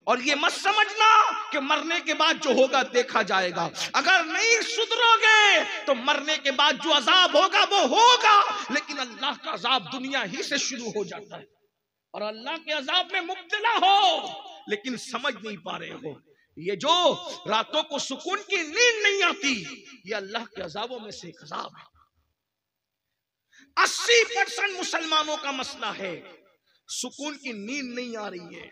और ये मत समझना कि मरने के बाद जो होगा देखा जाएगा। अगर नहीं सुधरोगे तो मरने के बाद जो अजाब होगा वो होगा, लेकिन अल्लाह का अजाब दुनिया ही से शुरू हो जाता है। और अल्लाह के अजाब में मुब्तला हो लेकिन समझ नहीं पा रहे हो। ये जो रातों को सुकून की नींद नहीं आती, ये अल्लाह के अजाबों में से एक अजाब है। 80% मुसलमानों का मसला है, सुकून की नींद नहीं आ रही है।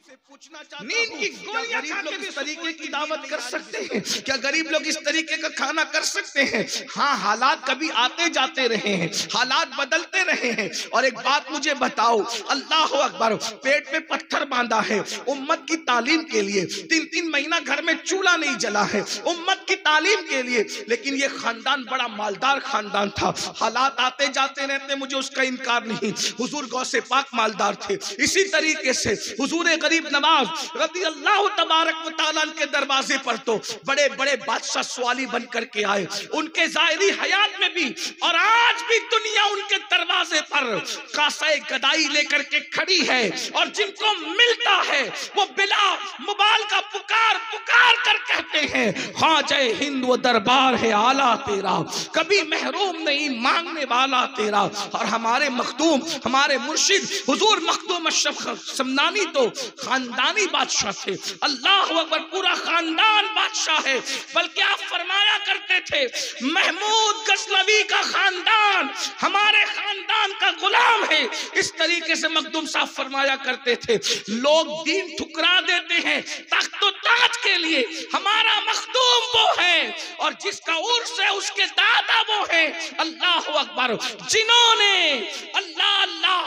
नींद की गोलियां खा के इस तरीके की दावत कर सकते हैं क्या? गरीब लोग इस तरीके का खाना कर सकते हैं? हाँ, हालात कभी आते जाते रहे हैं, हालात बदलते रहे हैं। और एक बात मुझे बताओ, अल्लाह अकबर, पेट में पत्थर बांधा है उम्मत की तालीम के लिए, 3-3 महीना घर में चूल्हा नहीं जला है उम्मत की तालीम के लिए, लेकिन ये खानदान बड़ा मालदार खानदान था। हालात आते जाते रहते, मुझे उसका इनकार नहीं। हुजूर गौसे पाक मालदार थे। इसी तरीके से हुजूर गरीब नवाज रज़ी अल्लाह तबारक व तआला के दरवाजे पर तो बड़े बड़े बादशाह सवाली बन करके आए उनके ज़ाहिरी हयात में भी, और आज भी दुनिया उनके दरवाजे पर कासाए गदाई लेकर के खड़ी है। और जिनको मिलता है वो बिला मुबाल का पुकार पुकार कर कहते हैं, हाँ जय हिंद वो दरबार है आला तेरा, कभी महरूम नहीं मांगने वाला तेरा। और हमारे मखदूम, हमारे मुर्शिद हुजूर मखदूम अशरफ समनानी तो खानदानी बादशाह थे। अल्लाह अकबर, पूरा खानदान बादशाह है। बल्कि आप फरमाया करते थे, महमूद गजनवी का खानदान हमारे खानदान का गुलाम है। इस तरीके से मखदूम साहब फरमाया करते थे। लोग दीन ठुकरा देते हैं तख्त ताज के लिए, हमारा मखदूम वो है और जिसका उर्स है उसके दादा वो है। अल्लाह अकबर, जिन्होंने अल्लाह अल्लाह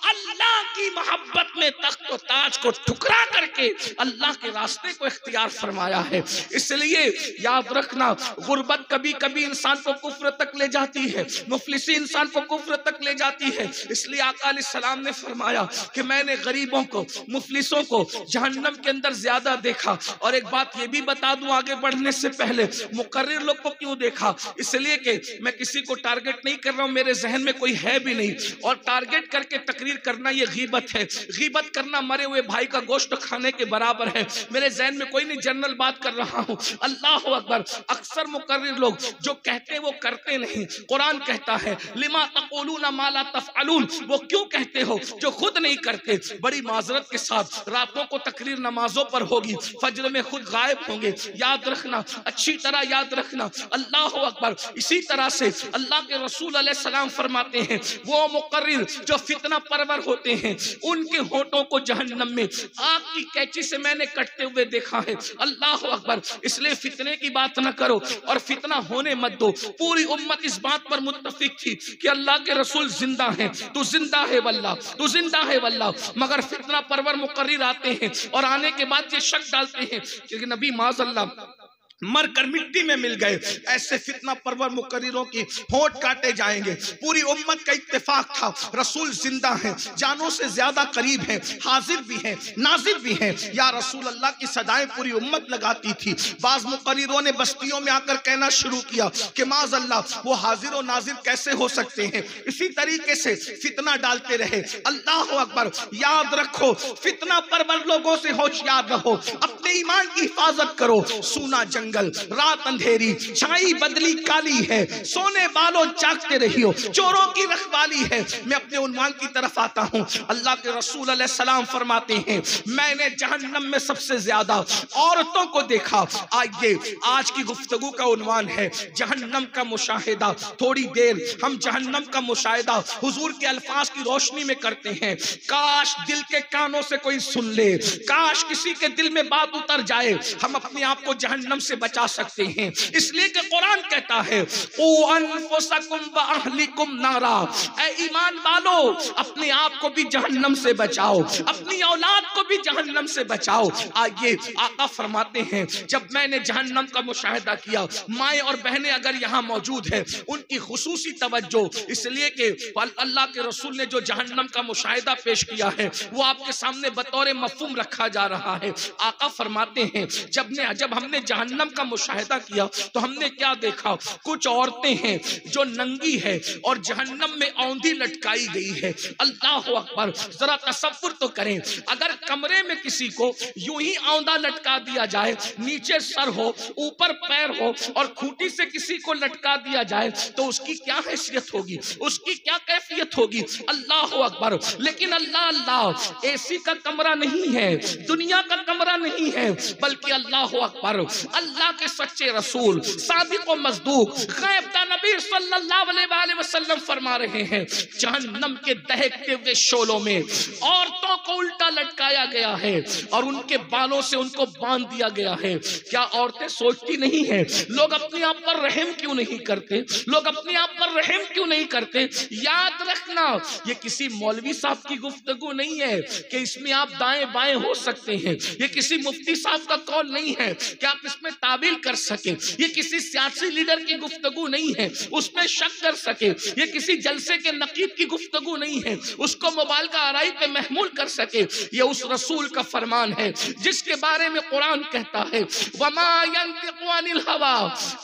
अल्लाह की मोहब्बत में तख्त ताज को ठुकरा करके अल्लाह के रास्ते को इख्तियार फरमाया है। इसलिए याद रखना, गुर्बत कभी कभी इंसान को कुफ्र तक ले जाती है, मुफलिसी इंसान को कुफ्र तक ले जाती है। इसलिए आका अलैहिस्सलाम ने फरमाया कि मैंने गरीबों को, मुफलिसों को जहन्नम के अंदर ज्यादा देखा। और एक बात ये भी बता दूं आगे बढ़ने से पहले, मुकर्रिर लोग को क्यों देखा? इसलिए कि मैं किसी को टारगेट नहीं कर रहा हूं, मेरे जहन में कोई है भी नहीं। और टारगेट करके तकरीर करना ये गीबत है। गीबत करना मरे हुए भाई का गोश्त खाने के बराबर है। मेरे जहन में कोई नहीं, जनरल बात कर रहा हूं। अल्लाह अकबर, अक्सर मुकर्रिर लोग जो कहते वो करते नहीं। कुरान कहता है, लिमा तक़ूलूना मा ला तफ़अलून, वो क्यों कहते हो जो खुद नहीं करते। बड़ी माजरत के साथ रातों को तकरीर नमाजों पर होगी, फज्र में खुद गायब होंगे। याद रखना, अच्छी तरह याद रखना। अल्लाह अकबर, इसी तरह से अल्लाह के रसूल अलैहिस्सलाम फरमाते हैं, वो मुकर्रिर जो फितना परवर होते हैं उनके होठों को जहन्नम में आग की कैंची से मैंने कटते हुए देखा है। अल्लाह अकबर, इसलिए फितने की बात न करो और फितना होने मत दो। पूरी उम्मत इस बात पर मुत्तफिक थी कि अल्लाह के रसूल जिंदा हैं, तू जिंदा है वल्लाह, तू जिंदा है वल्लाह। मगर फितना परवर मुकर्रिर आते हैं और आने के बाद ये शक डालते हैं कि नबी माज़अल्लाह मर कर मिट्टी में मिल गए। ऐसे फितना परवर मुकर्रिरों की होंठ काटे जाएंगे। पूरी उम्मत का इत्तेफाक था, रसूल जिंदा हैं, जानों से ज्यादा करीब हैं, हाजिर भी हैं, नाजिर भी हैं। या रसूल अल्लाह की सदाएं पूरी उम्मत लगाती थी। बाज मुकर्रिरों ने बस्तियों में आकर कहना शुरू किया कि माज़ अल्लाह, वो हाजिर और नाजिर कैसे हो सकते हैं। इसी तरीके से फितना डालते रहे। अल्लाह अकबर, याद रखो, फितना परवर लोगों से होशियार रहो, अपने ईमान की हिफाजत करो। सूना जंगल, रात अंधेरी, छाई बदली काली है, सोने वालों जागते रहियो, चोरों की रखवाली है। मैं अपने उन्वान की तरफ आता हूं। अल्लाह के रसूल अलैहिस्सलाम फरमाते हैं, मैंने जहन्नम में सबसे ज्यादा औरतों को देखा। आइए, आज की गुफ्तगू का उन्वान है जहन्नम का मुशाहिदा। थोड़ी देर हम जहन्नम का मुशाहिदा हुजूर के अल्फाज की रोशनी में करते हैं। काश दिल के कानों से कोई सुन ले, काश किसी के दिल में बात उतर जाए, हम अपने आप को जहन्नम से बचा सकते हैं। इसलिए कि कुरान कहता है, ओ अनफुसकुम व अहलिकुम नारा, ऐ ईमान वालों, अपने आप को भी जहन्नम से बचाओ, अपनी औलाद को भी जहन्नम से बचाओ। आइए, आका फरमाते हैं, जब मैंने जहन्नम का मुशाहिदा किया, माएँ और बहनें अगर यहाँ मौजूद है, उनकी खुसूसी तवज्जो, इसलिए कि अल्लाह के रसूल ने जो जहन्नम का मुशाहिदा पेश किया है वो आपके सामने बतौर मफहूम रखा जा रहा है। आका फरमाते हैं, जब हमने जहन्नम जहन्नम का मुशाहिदा किया तो हमने क्या देखा, कुछ औरतें हैं जो नंगी है और जहन्नम में औंधी लटकाई गई है। अल्लाह अकबर, जरा तसव्वुर तो करें, अगर कमरे में किसी को यूं ही औंधा लटका दिया जाए, नीचे सर हो ऊपर पैर हो और खूंटी से किसी को लटका दिया जाए तो उसकी क्या हैसियत होगी, उसकी क्या कैफियत होगी। अल्लाह अकबर। लेकिन अल्लाह अल्लाह एसी का कमरा नहीं है, दुनिया का कमरा नहीं है, बल्कि अल्लाह अकबर अल्लाह के सच्चे रसूल सादिक व मज़दूक ग़ैब नबी सल्लल्लाहु अलैहि वसल्लम फरमा रहे हैं, जहन्नम के दहकते हुए शोलों में औरतों को उल्टा लटकाया गया है और उनके बालों से उनको बांध दिया गया है। क्या औरतें सोचती नहीं है, लोग अपने आप पर रहम क्यों नहीं करते, लोग अपने आप पर रहम क्यों नहीं करते। याद रखना, ये किसी मौलवी साहब की गुफ्तगू नहीं है कि इसमें आप दाएं बाएं हो सकते हैं, ये किसी मुफ्ती साहब का कौल नहीं है कि आप इसमें ताबील कर सके, ये किसी सियासी लीडर की गुफ्तगू नहीं है उसमें शक कर सके, ये किसी जलसे के नकीब की गुफ्तगू नहीं है उसको मोबाइल का आराई पे महमूल कर सके। ये उस रसूल का फरमान है जिसके बारे में कुरान कहता है, वमा यंतिकु अनिल हवा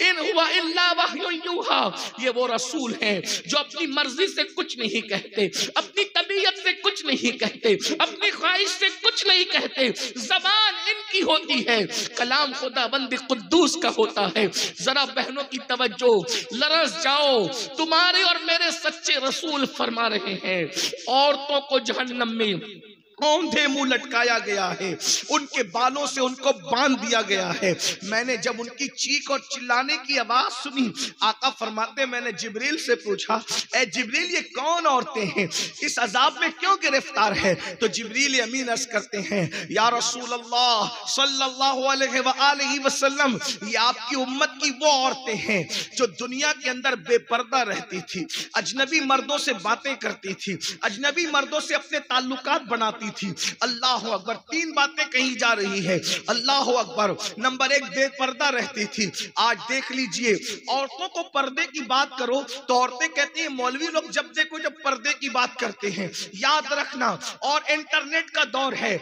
इन हुवा इल्ला वह्युन यूहा। ये वो रसूल हैं जो अपनी मर्जी से कुछ नहीं कहते, अपनी तबीयत से कुछ नहीं कहते, अपनी ख्वाहिश से कुछ नहीं कहते, जबान इनकी होती है, कलाम खुदाबंद कुद्दूस का होता है। जरा बहनों की तवज्जो, लरस जाओ, तुम्हारे और मेरे सच्चे रसूल फरमा रहे हैं, औरतों को जहन्नम में औंधे मुंह लटकाया गया है, उनके बालों से उनको बांध दिया गया है। मैंने जब उनकी चीख और चिल्लाने की आवाज सुनी, आका फरमाते मैंने जिब्रील से पूछा, ए जिब्रील ये कौन औरतें हैं, इस अजाब में क्यों गिरफ्तार है। तो जिब्रील अमीन अर्ज करते हैं, या रसूल अल्लाह सल्लल्लाहु अलैहि वसल्लम, ये आपकी उम्मत की वो औरतें हैं जो दुनिया के अंदर बेपर्दा रहती थी, अजनबी मर्दों से बातें करती थी, अजनबी मर्दों से अपने ताल्लुकात बनाती थी। अल्लाह अकबर, तीन बातें कही जा रही है। अल्लाह अकबर, नंबर एक बेपर्दा रहती थी। आज देख लीजिए, औरतों को पर्दे की बात करो तो औरतें कहती हैं मौलवी लोग जब देखो जब पर्दे की बात करते हैं। याद रखना, और इंटरनेट का दौर है,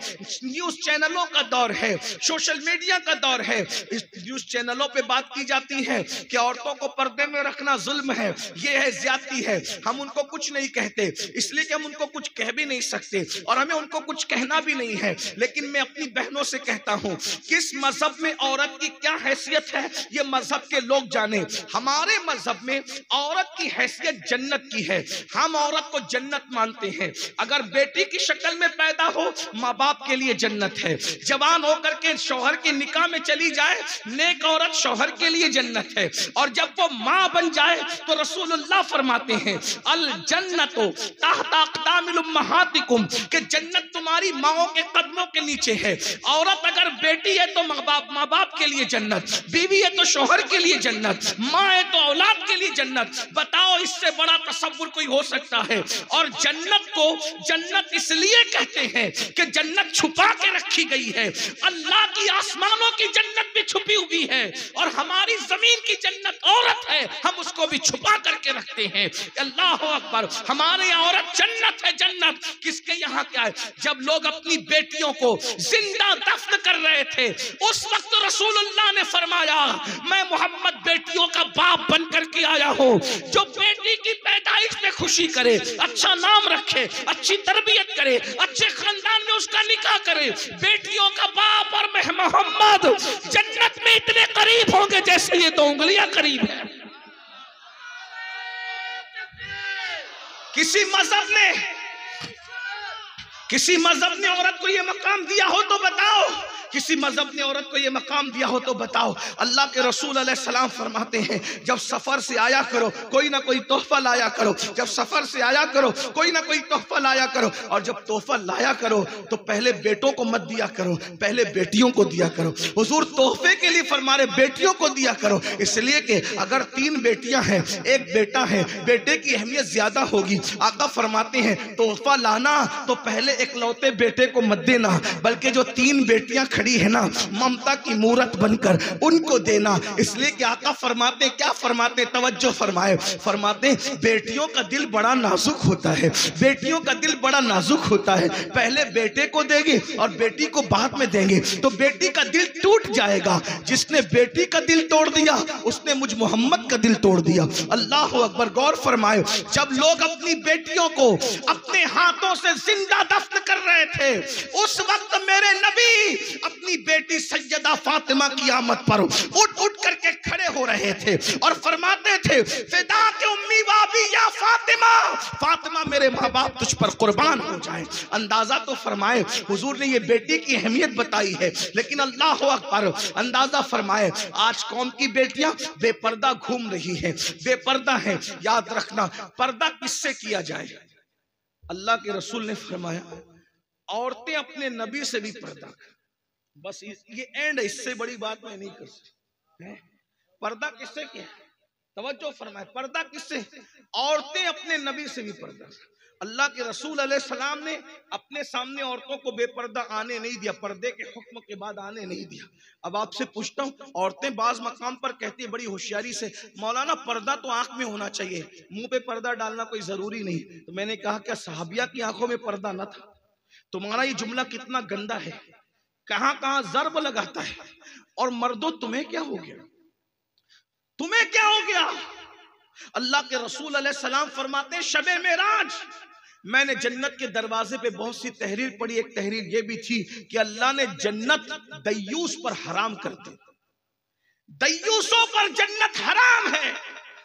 न्यूज चैनलों का दौर है, सोशल मीडिया का दौर है। इस न्यूज चैनलों पे बात की जाती है कि औरतों को पर्दे में रखना जुल्म है, ये है ज्यादती है। हम उनको कुछ नहीं कहते इसलिए कि हम उनको कुछ कह भी नहीं सकते और हमें उनको कुछ कहना भी नहीं है। लेकिन मैं अपनी बहनों से कहता हूं, किस मजहब में औरत की क्या हैसियत है ये मजहब के लोग जाने। हमारे मजहब में औरत की हैसियत जन्नत की है, हम औरत को जन्नत मानते हैं। अगर बेटी की शक्ल में पैदा हो माँ बाप के लिए जन्नत है, जवान होकर के शौहर के निकाह में चली जाए नेक औरत शौहर के लिए जन्नत है, और जब वो माँ बन जाए तो रसूलुल्लाह फरमाते हैं अल जन्नतो तहता अक़दामिल उम्महातिकुम, कि जन्नत तुम्हारी माओ के कदमों के नीचे है। औरत अगर बेटी है तो माँ बाप के लिए जन्नत, बीवी है तो शौहर के लिए जन्नत, माँ है तो औलाद के लिए जन्नत। बताओ इससे बड़ा तसव्वुर कोई हो सकता है। और जन्नत को जन्नत इसलिए कहते हैं कि जन्नत छुपा के रखी गई है। अल्लाह की आसमानों की जन्नत भी छुपी हुई है और हमारी जमीन की जन्नत औरत है, हम उसको भी छुपा करके रखते हैं। अल्लाह अकबर, हमारे औरत जन्नत है, जन्नत। किसके यहाँ क्या है? जब लोग अपनी बेटियों को जिंदा दफन कर रहे थे उस वक्त रसूलुल्लाह ने फरमाया मैं मोहम्मद बेटियों का बाप बन करके आया हूँ, जो बेटी की पैदाइश में खुशी करे, अच्छा नाम रखे, अच्छी तरबियत करे, अच्छे खानदान में उसका निकाह करे। बेटियों का बाप और मैं मोहम्मद जन्नत में इतने करीब होंगे जैसे ये 2 उंगलियां करीब है। किसी मजहब ने औरत को ये मकाम दिया हो तो बताओ, किसी मजहब ने औरत को ये मकाम दिया हो तो बताओ। अल्लाह के रसूल अलैहिस्सलाम फरमाते हैं जब सफर से आया करो कोई ना कोई तोहफा लाया करो, जब सफर से आया करो कोई ना कोई तोहफा लाया करो, और जब तोहफा लाया करो तो पहले बेटों को मत दिया करो, पहले बेटियों को दिया करो। हुजूर तोहफे के लिए फरमाए बेटियों को दिया करो, इसलिए कि अगर 3 बेटियां हैं 1 बेटा है, बेटे की अहमियत ज्यादा होगी। आका फरमाते हैं तोहफा लाना तो पहले इकलौते बेटे को मत देना, बल्कि जो 3 बेटियां खड़ी है ना, ममता की मूरत बनकर उनको देना। इसलिए कि आका फरमाते, क्या फरमाते, तवज्जो फरमाए, फरमाते बेटियों का दिल बड़ा नाजुक होता है, बेटियों का दिल बड़ा नाजुक होता है। पहले बेटे को देंगे और बेटी को बाद में देंगे तो बेटी का दिल टूट जाएगा। जिसने बेटी का दिल तोड़ दिया उसने मुझ मोहम्मद का दिल तोड़ दिया। अल्लाह अकबर। गौर फरमाए, जब लोग अपनी बेटियों को अपने हाथों से जिंदा दफन कर रहे थे, उस वक्त मेरे नबी अपनी बेटी सैयदा फातिमा की आमद पर उठ उठ करके खड़े हो रहे थे और फरमाते थे, फिदा के उम्मी बाबी या फातिमा, फातिमा मेरे माँ बाप तुझ पर कुर्बान हो जाए। अंदाजा तो फरमाए, हुजूर ने ये बेटी की अहमियत बताई है, लेकिन अल्लाह अकबर, अंदाजा फरमाए आज कौम की बेटियां बेपर्दा घूम रही हैं, बेपर्दा है। याद रखना, पर्दा किससे किया जाए? अल्लाह के रसूल ने फरमाया औरतें अपने नबी से भी पर्दा। बस ये एंड, इससे बड़ी बात मैं नहीं कर सकती। पर्दा किससे किया? तवज्जो फरमाए, पर्दा किससे? औरतें अपने नबी से भी पर्दा। अल्लाह के रसूल अलैहिस्सलाम ने अपने सामने औरतों को बेपर्दा आने नहीं दिया, पर्दे के हुक्म के बाद आने नहीं दिया। अब आपसे पूछता हूँ, औरतें बाज मकाम पर कहती है बड़ी होशियारी से, मौलाना पर्दा तो आंख में होना चाहिए, मुंह पे पर्दा डालना कोई जरूरी नहीं। तो मैंने कहा क्या सहाबिया की आंखों में पर्दा न था? तुम्हारा ये जुमला कितना गंदा है, कहां कहां जर्ब लगाता है। और मर्दों तुम्हें क्या हो गया, तुम्हें क्या हो गया? अल्लाह के रसूल अलैहिस्सलाम फरमाते हैं शबे मेराज मैंने जन्नत के दरवाजे पे बहुत सी तहरीर पढ़ी। एक तहरीर ये भी थी कि अल्लाह ने जन्नत दय्यूस पर हराम कर दी, दय्यूसों पर जन्नत हराम है।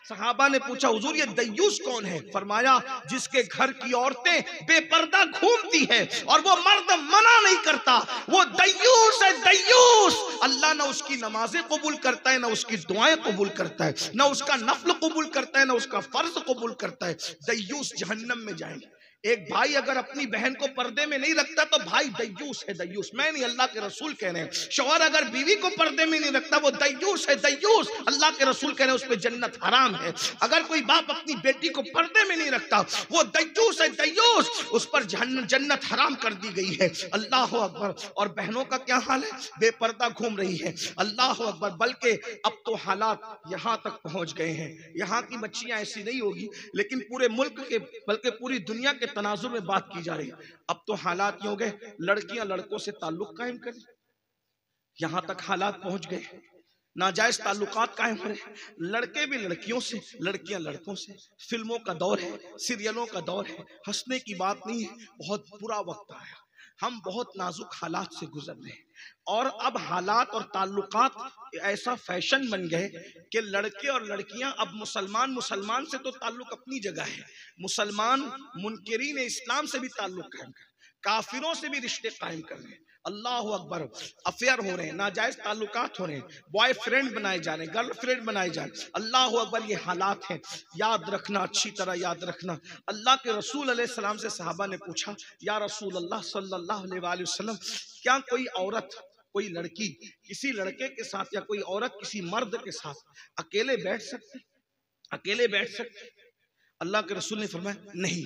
सहाबा ने पूछा हुजूर ये दय्यूस कौन है? फरमाया जिसके घर की औरतें बेपर्दा घूमती है और वो मर्द मना नहीं करता, वो दय्यूस है, दय्यूस। अल्लाह ना उसकी नमाजें कबूल करता है, ना उसकी दुआएं कबूल करता है, ना उसका नफल कबूल करता है, ना उसका फर्ज कबूल करता है। दय्यूस जहन्नम में जाएंगे। एक भाई अगर अपनी बहन को पर्दे में नहीं रखता तो भाई दय्यूस है, दय्यूस। मैं नहीं, अल्लाह के रसूल कह रहे हैं। शौहर अगर बीवी को पर्दे में नहीं रखता वो दय्यूस है, दय्यूस। अल्लाह के रसूल कह रहे हैं उस पर जन्नत हराम है। अगर कोई बाप अपनी बेटी को पर्दे में नहीं रखता वो दय्यूस है, दय्यूस, उस पर जन्नत हराम कर दी गई है। अल्लाह अकबर। और बहनों का क्या हाल है? बेपर्दा घूम रही है। अल्लाह अकबर। बल्कि अब तो हालात यहां तक पहुंच गए हैं, यहाँ की बच्चियां ऐसी नहीं होगी लेकिन पूरे मुल्क के बल्कि पूरी दुनिया के तनाजुर में बात की जा रही है। अब तो हालात ये हो गए लड़कियां लड़कों से ताल्लुक कायम करें, यहां तक हालात पहुंच गए, नाजायज ताल्लुकात कायम हो रहे, लड़के भी लड़कियों से, लड़कियां लड़कों से। फिल्मों का दौर है, सीरियलों का दौर है, हंसने की बात नहीं है। बहुत बुरा वक्त आया, हम बहुत नाजुक हालात से गुजर रहे हैं। और अब हालात और ताल्लुकात ऐसा फैशन बन गए कि लड़के और लड़कियां अब मुसलमान से तो ताल्लुक अपनी जगह है, मुसलमान मुनकिरीन इस्लाम से भी ताल्लुक कायम कर, काफिरों से भी रिश्ते कायम कर रहे हैं। अल्लाह अकबर। अफेयर हो रहे हैं, नाजायज ताल्लुकात हो रहे हैं, बॉयफ्रेंड बनाए जा रहे हैं, गर्लफ्रेंड बनाए जा रहे हैं। अल्लाह अकबर। ये हालात हैं, याद रखना, अच्छी तरह याद रखना। अल्लाह के रसूल अलैहिस्सलाम से सहाबा ने पूछा या रसूल अल्लाह सल्लल्लाहु अलैहि वसल्लम, क्या कोई औरत, कोई लड़की किसी लड़के के साथ या कोई औरत किसी मर्द के साथ अकेले बैठ सकते, अकेले बैठ सकते? अल्लाह के रसूल ने फरमाया नहीं।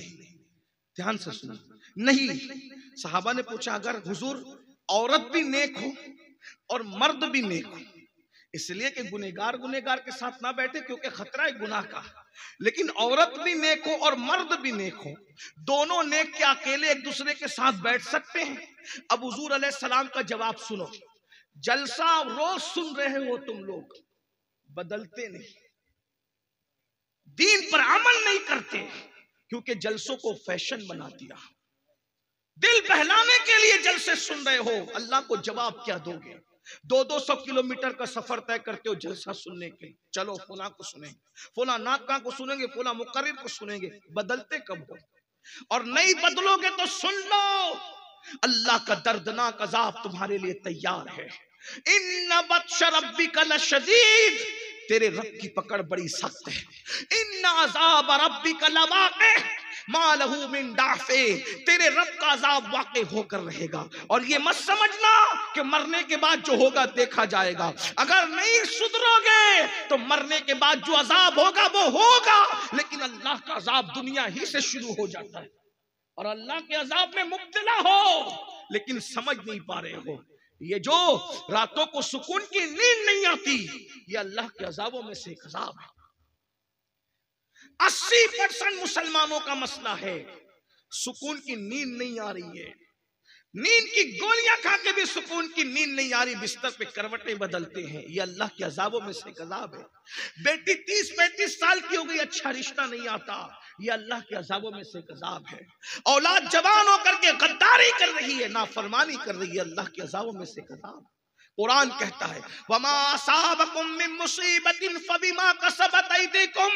ध्यान से सुनो, नहीं। सहाबा ने पूछा अगर हुजूर औरत भी नेक हो और मर्द भी नेक हो, इसलिए कि गुनहगार गुनहगार के साथ ना बैठे क्योंकि खतरा है गुनाह का, लेकिन औरत भी नेक हो और मर्द भी नेक हो, दोनों नेक के अकेले एक दूसरे के साथ बैठ सकते हैं? अब हुजूर अलैहिस्सलाम का जवाब सुनो। जलसा रोज सुन रहे हो तुम लोग, बदलते नहीं, दीन पर अमल नहीं करते, क्योंकि जलसों को फैशन बना दिया। दिल बहलाने के लिए जलसे सुन रहे हो, अल्लाह को जवाब क्या दोगे? 200 किलोमीटर का सफर तय करते हो जलसा सुनने के लिए, चलो फुला को सुनेंगे, फुला नाका को सुनेंगे, फुला मुकर्रिर को सुनेंगे। बदलते कब हो? और नहीं बदलोगे तो सुन लो, अल्लाह का दर्दनाक अजाब तुम्हारे लिए तैयार है। इन्ना बत्श रब्बिका लशदीद, तेरे रब की पकड़ बड़ी सख्त है। इन्ना अज़ाब रब्बिका लवाक़ि मा लहू मिन दाफ़े, तेरे रब का अजाब वाक़े होकर रहेगा। और ये मत समझना कि मरने के बाद जो होगा देखा जाएगा, अगर नहीं सुधरोगे तो मरने के बाद जो अजाब होगा वो होगा, लेकिन अल्लाह का अजाब दुनिया ही से शुरू हो जाता है। और अल्लाह के अजाब में मुब्तला हो लेकिन समझ नहीं पा रहे हो। ये जो रातों को सुकून की नींद नहीं आती, ये अल्लाह के अजाबों में से एक अजाब है। 80% मुसलमानों का मसला है, सुकून की नींद नहीं आ रही है। नींद की गोलियां खा के भी सुकून की नींद नहीं आ रही, बिस्तर पे करवटें बदलते हैं। ये अल्लाह के अजाबों में से एक अजाब है। बेटी 30-35 साल की हो गई, अच्छा रिश्ता नहीं आता, ये अल्लाह के अजाबों में से एक अजाब है। औलाद जवान होकर के गद्दारी कर रही है, नाफरमानी कर रही है, अल्लाह के अजाबों में से एक अजाब। कुरान कहता है वमा असाबकुम मिन मुसीबतिन फबिमा कसबत अयदीकुम,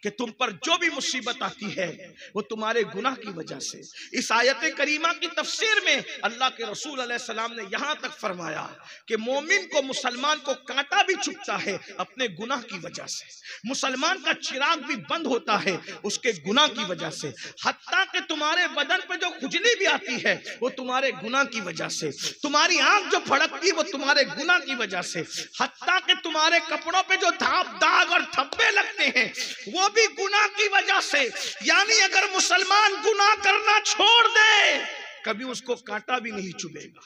कि तुम पर जो भी मुसीबत आती है वो तुम्हारे गुनाह की वजह से। इस आयत करीमा की तफसीर में अल्लाह के रसूल अलैहि सलाम ने यहां तक फरमाया कि मोमिन को, मुसलमान को कांटा भी चुभता है अपने गुनाह की वजह से, मुसलमान का चिराग भी बंद होता है उसके गुनाह की वजह से, हत्ता कि तुम्हारे बदन पे जो खुजली भी आती है वो तुम्हारे गुनाह की वजह से, तुम्हारी आंख जो फड़कती है वो तुम्हारे गुनाह की वजह से, हत्ता कि तुम्हारे कपड़ों पे जो दाग और धब्बे लगते हैं वो भी गुनाह की वजह से। यानी अगर मुसलमान गुनाह करना छोड़ दे कभी उसको कांटा भी नहीं चुभेगा।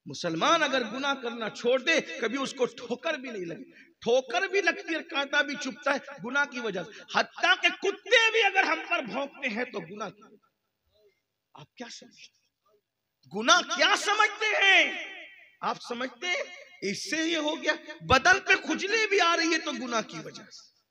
मुसलमान अगर गुनाह करना छोड़ दे कभी उसको ठोकर भी नहीं लगे, ठोकर भी लगती है, कांटा भी चुभता है गुनाह की वजह से। हत्ता के कुत्ते भी अगर हम पर भौंकते हैं तो गुनाह की वजह। आप क्या समझते, गुनाह क्या समझते हैं? आप समझते हैं इससे ये हो गया, बदन पे खुजली भी आ रही है तो गुनाह की वजह से।